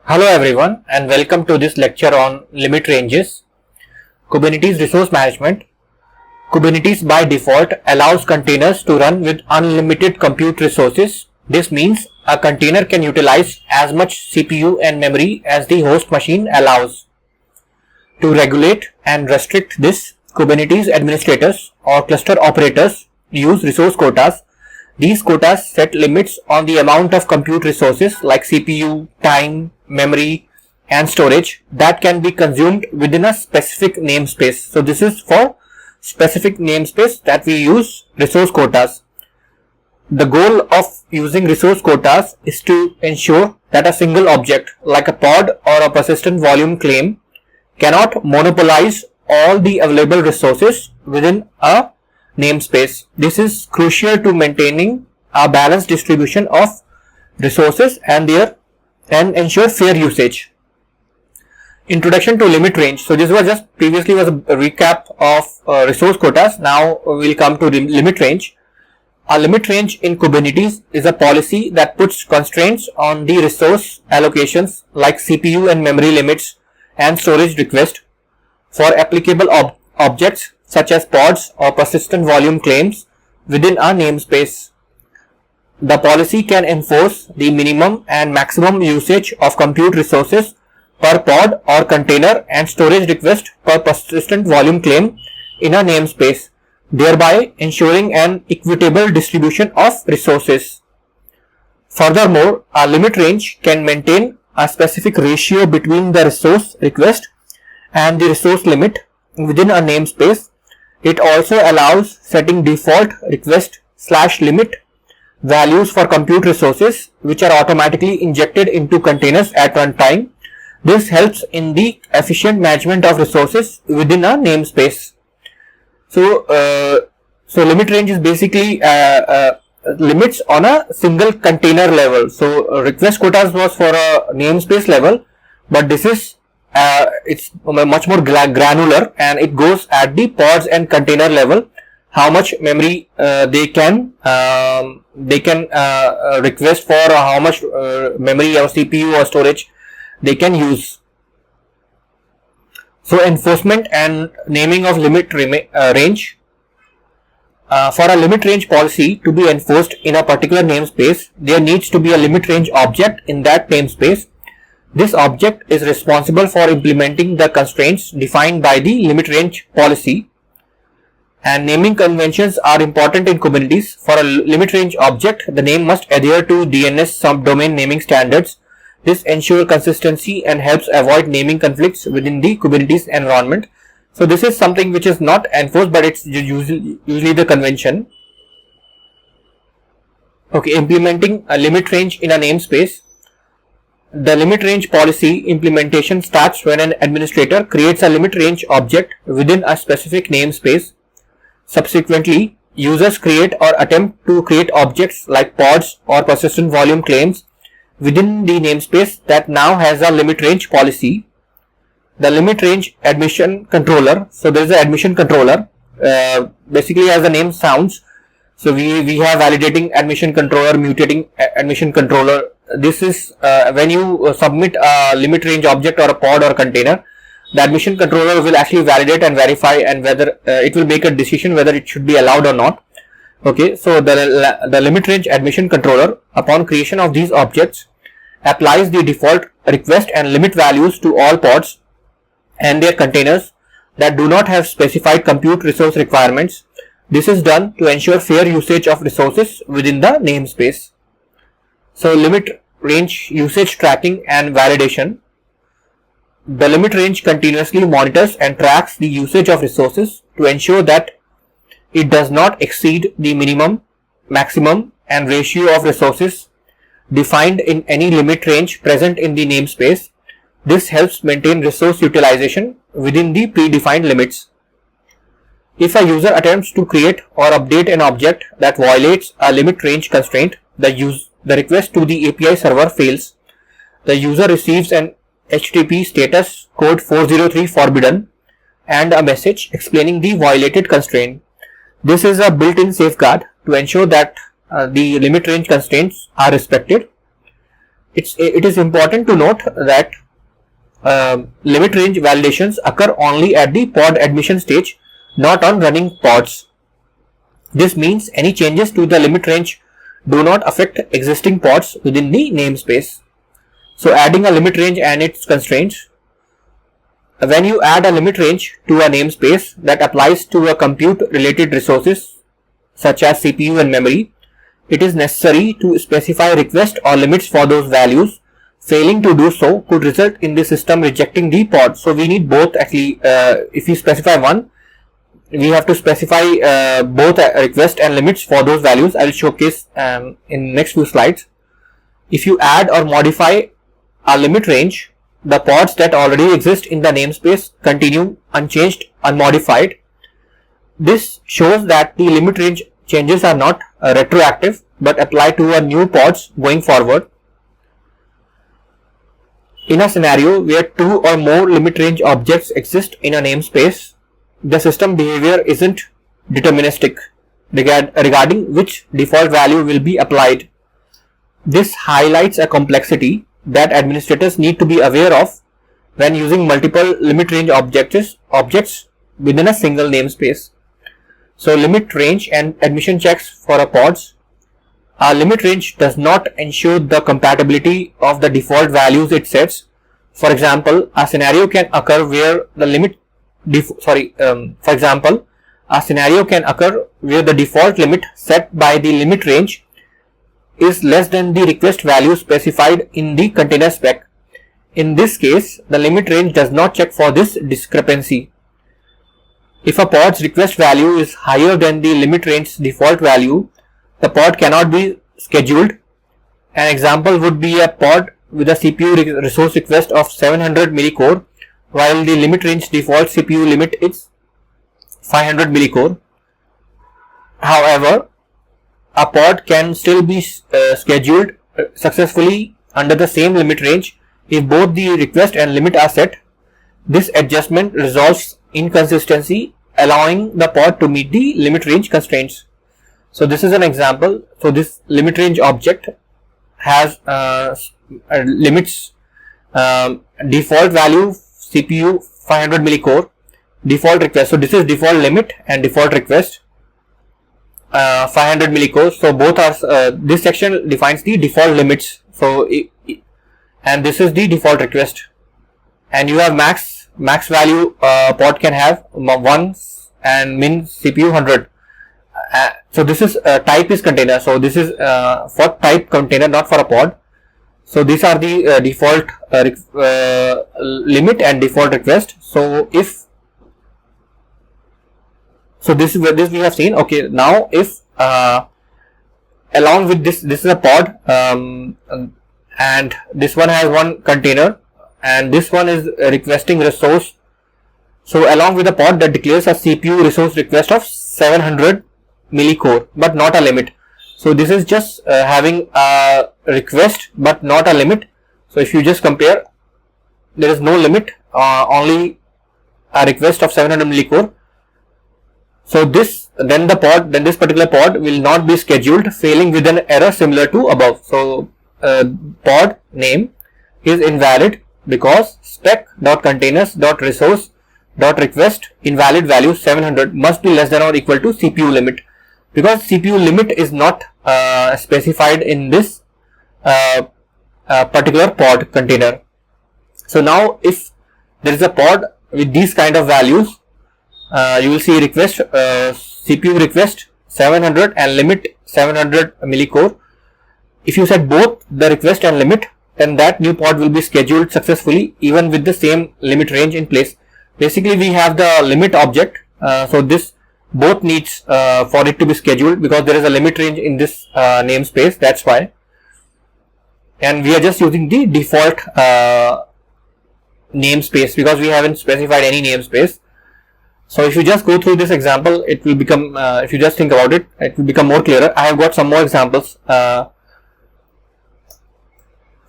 Hello everyone and welcome to this lecture on limit ranges. Kubernetes resource management. Kubernetes by default allows containers to run with unlimited compute resources. This means a container can utilize as much CPU and memory as the host machine allows. To regulate and restrict this, Kubernetes administrators or cluster operators use resource quotas. These quotas set limits on the amount of compute resources like CPU, time, memory and storage that can be consumed within a specific namespace. So this is for specific namespace that we use resource quotas. The goal of using resource quotas is to ensure that a single object like a pod or a persistent volume claim cannot monopolize all the available resources within a namespace. This is crucial to maintaining a balanced distribution of resources and ensure fair usage. Introduction to limit range. So this was just previously was a recap of resource quotas. Now we'll come to limit range. A limit range in Kubernetes is a policy that puts constraints on the resource allocations like CPU and memory limits and storage request for applicable objects such as pods or persistent volume claims within a namespace. The policy can enforce the minimum and maximum usage of compute resources per pod or container and storage request per persistent volume claim in a namespace, thereby ensuring an equitable distribution of resources. Furthermore, a limit range can maintain a specific ratio between the resource request and the resource limit within a namespace. It also allows setting default request/limit values for compute resources which are automatically injected into containers at runtime. This helps in the efficient management of resources within a namespace. So limit range is basically limits on a single container level. So request quotas was for a namespace level, but this is it's much more granular and it goes at the pods and container level, how much memory they can request for, or how much memory or CPU or storage they can use. So enforcement and naming of limit range. For a limit range policy to be enforced in a particular namespace, there needs to be a limit range object in that namespace. This object is responsible for implementing the constraints defined by the limit range policy. And naming conventions are important in Kubernetes. For a limit range object, the name must adhere to DNS subdomain naming standards. This ensures consistency and helps avoid naming conflicts within the Kubernetes environment. So this is something which is not enforced, but it's usually the convention. Okay, implementing a limit range in a namespace. The limit range policy implementation starts when an administrator creates a limit range object within a specific namespace. Subsequently, users create or attempt to create objects like pods or persistent volume claims within the namespace that now has a limit range policy. The limit range admission controller. So there is an admission controller. Basically, as the name sounds, so we have validating admission controller, mutating admission controller. This is when you submit a limit range object or a pod or container, the admission controller will actually validate and verify, and whether it will make a decision whether it should be allowed or not. Okay, so the limit range admission controller, upon creation of these objects, applies the default request and limit values to all pods and their containers that do not have specified compute resource requirements. This is done to ensure fair usage of resources within the namespace. So limit range usage tracking and validation. The limit range continuously monitors and tracks the usage of resources to ensure that it does not exceed the minimum, maximum and ratio of resources defined in any limit range present in the namespace. This helps maintain resource utilization within the predefined limits. If a user attempts to create or update an object that violates a limit range constraint, the request to the API server fails. The user receives an HTTP status code 403 forbidden and a message explaining the violated constraint. This is a built-in safeguard to ensure that the limit range constraints are respected. It is important to note that limit range validations occur only at the pod admission stage, not on running pods. This means any changes to the limit range do not affect existing pods within the namespace. So adding a limit range and its constraints. When you add a limit range to a namespace that applies to a compute related resources such as CPU and memory, it is necessary to specify request or limits for those values. Failing to do so could result in the system rejecting the pod. So we need both actually. If we specify one, we have to specify both request and limits for those values. I will showcase in next few slides. If you add or modify a limit range, the pods that already exist in the namespace continue unchanged, unmodified. This shows that the limit range changes are not retroactive but apply to a new pods going forward. In a scenario where two or more limit range objects exist in a namespace, the system behavior isn't deterministic regarding which default value will be applied. This highlights a complexity that administrators need to be aware of when using multiple limit range objects within a single namespace. So limit range and admission checks for a pods. A limit range does not ensure the compatibility of the default values it sets. For example, a scenario can occur where the default limit set by the limit range is less than the request value specified in the container spec. In this case, the limit range does not check for this discrepancy. If a pod's request value is higher than the limit range's default value, the pod cannot be scheduled. An example would be a pod with a CPU resource request of 700 millicore, while the limit range default CPU limit is 500 millicore. However, a pod can still be scheduled successfully under the same limit range if both the request and limit are set. This adjustment resolves inconsistency, allowing the pod to meet the limit range constraints. So this is an example. So this limit range object has limits default value CPU 500 millicore, default request. So this is default limit and default request 500 millicore. So both are this section defines the default limits. So and this is the default request, and you have max value pod can have 1 and min CPU 100. So this is type is container. So this is for type container, not for a pod. So these are the default limit and default request. So if this we have seen. Okay, now if along with this is a pod, and this one has one container, and this one is requesting resource. So along with the pod that declares a CPU resource request of 700 millicore, but not a limit. So this is just having a request but not a limit. So if you just compare, there is no limit, only a request of 700 millicore. So this this particular pod will not be scheduled, failing with an error similar to above. So pod name is invalid because spec.containers.resource.request invalid value 700 must be less than or equal to CPU limit, because CPU limit is not specified in this particular pod container. So now if there is a pod with these kind of values, you will see request CPU request 700 and limit 700 millicore. If you set both the request and limit, then that new pod will be scheduled successfully even with the same limit range in place. Basically we have the limit object, so this both needs for it to be scheduled because there is a limit range in this namespace, that's why. And we are just using the default namespace because we haven't specified any namespace. So if you just go through this example, it will become, if you just think about it, it will become more clearer. I have got some more examples.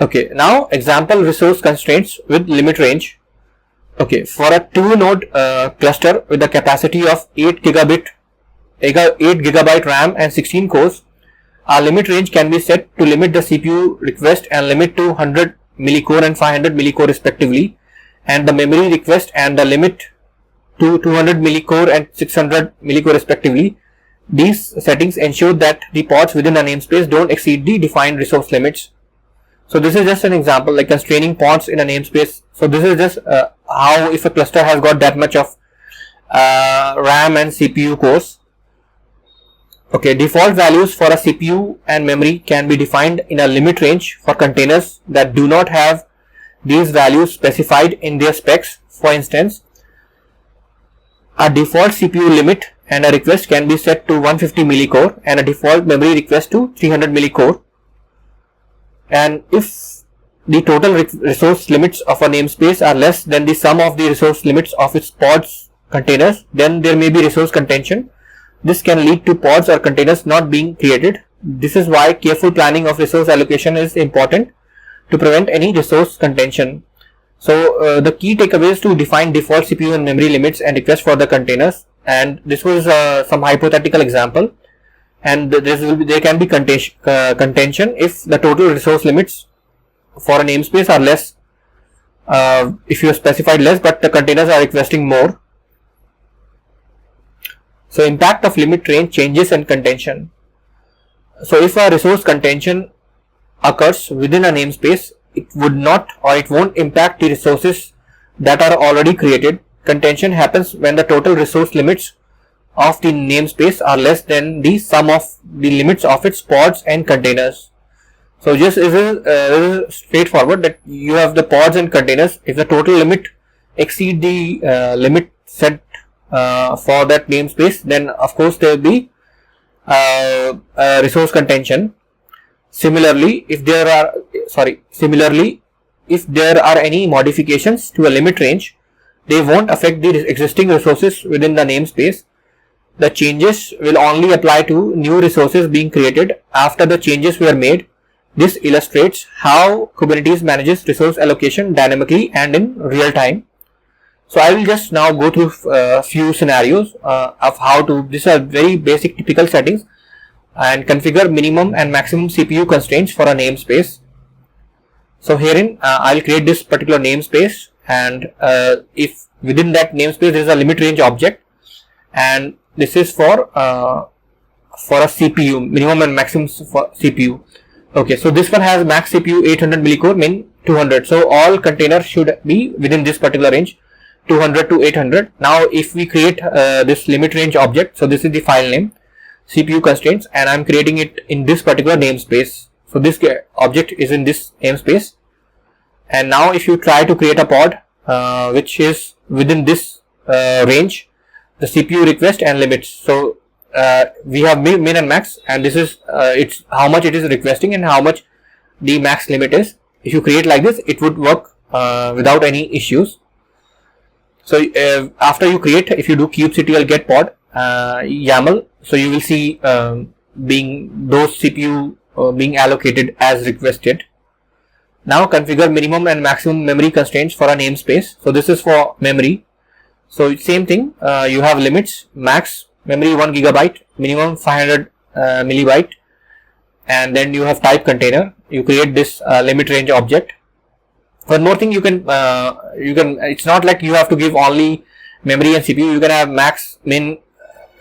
Okay, now example resource constraints with limit range. Okay, for a 2-node cluster with a capacity of 8 gigabyte RAM and 16 cores, a limit range can be set to limit the CPU request and limit to 100 millicore and 500 millicore respectively, and the memory request and the limit to 200 millicore and 600 millicore respectively. These settings ensure that the pods within a namespace don't exceed the defined resource limits. So this is just an example, like constraining pods in a namespace. So this is just how, if a cluster has got that much of RAM and CPU cores. Okay, default values for a CPU and memory can be defined in a limit range for containers that do not have these values specified in their specs. For instance, a default CPU limit and a request can be set to 150 millicore and a default memory request to 300 millicore. And if the total resource limits of a namespace are less than the sum of the resource limits of its pods containers, then there may be resource contention. This can lead to pods or containers not being created. This is why careful planning of resource allocation is important to prevent any resource contention. So the key takeaway is to define default CPU and memory limits and requests for the containers. And this was some hypothetical example. And there can be contention if the total resource limits for a namespace are less. If you specified less, but the containers are requesting more. So impact of limit range changes and contention. So if a resource contention occurs within a namespace, it would not or it won't impact the resources that are already created. Contention happens when the total resource limits of the namespace are less than the sum of the limits of its pods and containers. So just is straightforward that you have the pods and containers. If the total limit exceed the limit set for that namespace, then of course there will be resource contention. Similarly, if there are any modifications to a limit range, they won't affect the existing resources within the namespace. The changes will only apply to new resources being created after the changes were made. This illustrates how Kubernetes manages resource allocation dynamically and in real time. So I will just now go through a few scenarios of how to, these are very basic typical settings, and configure minimum and maximum CPU constraints for a namespace. So herein I will create this particular namespace, and if within that namespace there is a limit range object, and this is for a CPU, minimum and maximum for CPU. Okay, so this one has max CPU 800 millicore, min 200. So all containers should be within this particular range, 200 to 800. Now if we create this limit range object, so this is the file name, CPU constraints, and I'm creating it in this particular namespace. So this object is in this namespace. And now if you try to create a pod which is within this range, the CPU request and limits. So we have min and max, and this is it's how much it is requesting and how much the max limit is. If you create like this, it would work without any issues. So after you create, if you do kubectl get pod YAML, so you will see being those CPU being allocated as requested. Now configure minimum and maximum memory constraints for a namespace. So this is for memory. So same thing, you have limits, max memory 1 gigabyte, minimum 500 millibyte, and then you have type container. You create this limit range object. One more thing, you can it's not like you have to give only memory and CPU. You can have max, min,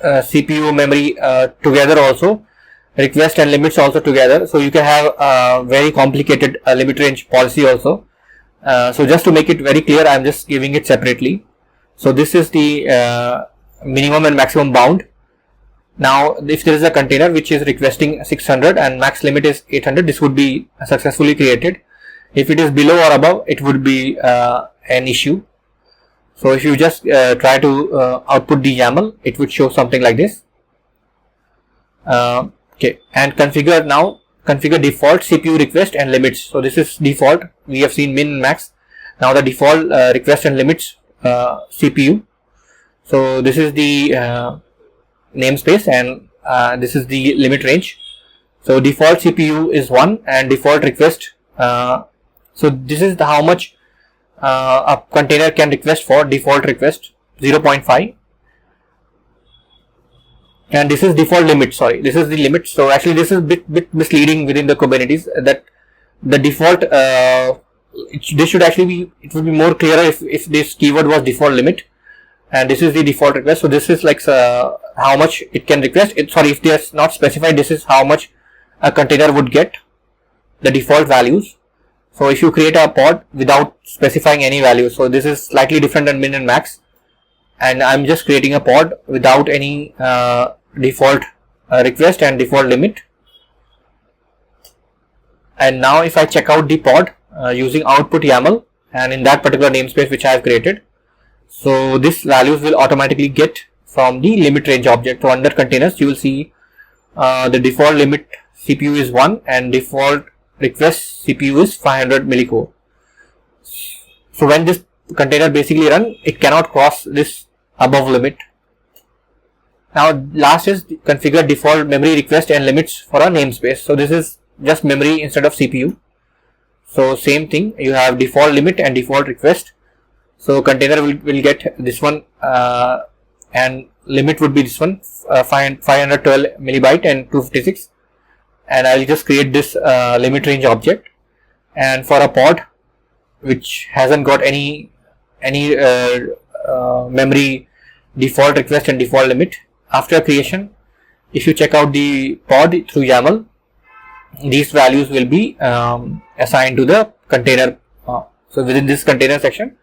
CPU, memory together also, request and limits also together. So you can have a very complicated limit range policy also. So just to make it very clear, I am just giving it separately. So this is the minimum and maximum bound. Now if there is a container which is requesting 600 and max limit is 800, this would be successfully created. If it is below or above, it would be an issue. So if you just try to output the YAML, it would show something like this. Okay, and configure default CPU request and limits. So this is default. We have seen min and max. Now the default request and limits CPU. So this is the namespace, and this is the limit range. So default CPU is 1 and default request. So this is how much a container can request for default request, 0.5. and this is default limit. Sorry, this is the limit. So actually this is bit misleading within the Kubernetes, that the default this should actually be, it would be more clearer if this keyword was default limit, and this is the default request. So this is like how much it can request. If they are not specified, this is how much a container would get, the default values. So if you create a pod without specifying any value, so this is slightly different than min and max, and I'm just creating a pod without any default request and default limit. And now if I check out the pod using output YAML, and in that particular namespace which I have created, so this values will automatically get from the limit range object. So under containers, you will see the default limit CPU is 1 and default request CPU is 500 millicore. So when this container basically run, it cannot cross this above limit. Now last is configure default memory request and limits for a namespace. So this is just memory instead of CPU. So same thing, you have default limit and default request. So container will get this one and limit would be this one, 512 millibyte and 256. And I will just create this limit range object. And for a pod which hasn't got any memory default request and default limit, after creation, if you check out the pod through YAML, these values will be assigned to the container. So within this container section,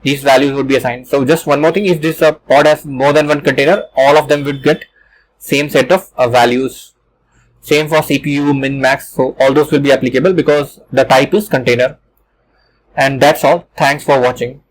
these values would be assigned. So just one more thing, if this pod has more than one container, all of them would get same set of values. Same for CPU, min, max. So all those will be applicable because the type is container. And that's all. Thanks for watching.